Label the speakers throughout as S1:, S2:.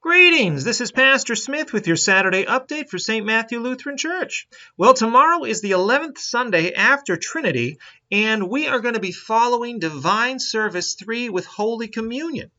S1: Greetings, this is Pastor Smith with your Saturday update for St. Matthew Lutheran Church. Well, tomorrow is the 11th Sunday after Trinity, and we are going to be following Divine Service 3 with Holy Communion.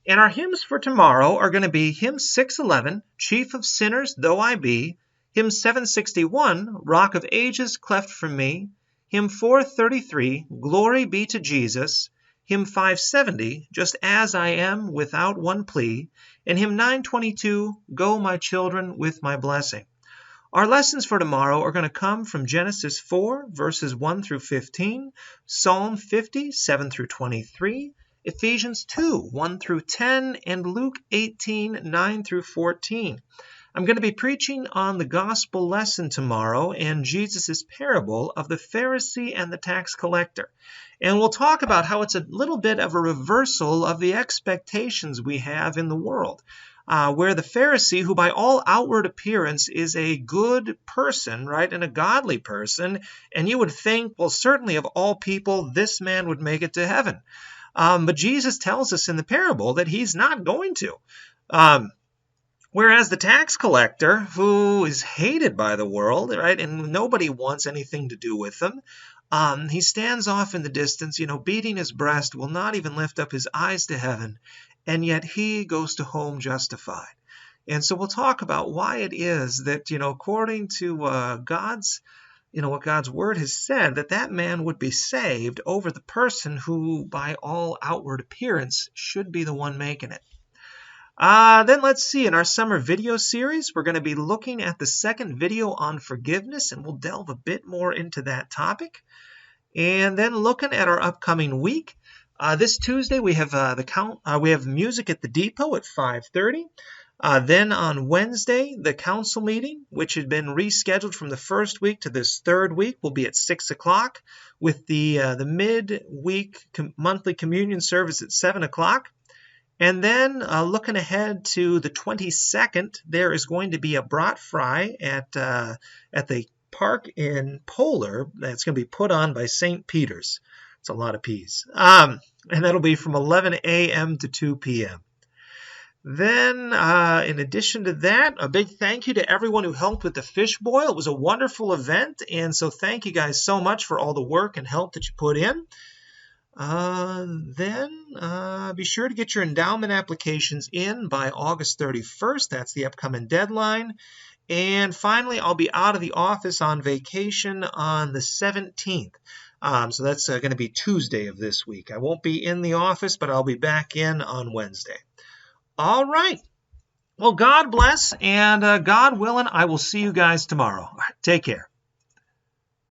S1: And our hymns for tomorrow are going to be Hymn 611, Chief of Sinners Though I Be, Hymn 761, Rock of Ages, Cleft for Me, Hymn 433, Glory be to Jesus, Hymn 570, Just as I Am Without One Plea, and Hymn 922, Go My Children with My Blessing. Our lessons for tomorrow are going to come from Genesis 4, verses 1 through 15, Psalm 50, 7 through 23, Ephesians 2, 1 through 10, and Luke 18, 9 through 14. I'm going to be preaching on the gospel lesson tomorrow and Jesus' parable of the Pharisee and the tax collector. And we'll talk about how it's a little bit of a reversal of the expectations we have in the world, where the Pharisee, who by all outward appearance is a good person, right, and a godly person, and you would think, well, certainly of all people, this man would make it to heaven. But Jesus tells us in the parable that he's not going to. Whereas the tax collector, who is hated by the world, right, and nobody wants anything to do with him, he stands off in the distance, beating his breast, will not even lift up his eyes to heaven, and yet he goes to home justified. And so we'll talk about why it is that, according to God's, what God's word has said, that man would be saved over the person who, by all outward appearance, should be the one making it. Then let's see, in our summer video series, we're going to be looking at the second video on forgiveness, and we'll delve a bit more into that topic. And then looking at our upcoming week, this Tuesday we have we have music at the depot at 5:30. Then on Wednesday, the council meeting, which had been rescheduled from the first week to this third week, will be at 6 o'clock, with the mid-week monthly communion service at 7 o'clock. And then looking ahead to the 22nd, there is going to be a brat fry at the park in Polar that's going to be put on by St. Peter's. It's a lot of P's. And that'll be from 11 a.m. to 2 p.m. Then, in addition to that, a big thank you to everyone who helped with the fish boil. It was a wonderful event, and so thank you guys so much for all the work and help that you put in. Then be sure to get your endowment applications in by August 31st. That's the upcoming deadline. And finally, I'll be out of the office on vacation on the 17th. So that's going to be Tuesday of this week. I won't be in the office, but I'll be back in on Wednesday. All right. Well, God bless, and God willing, I will see you guys tomorrow. All right, take care.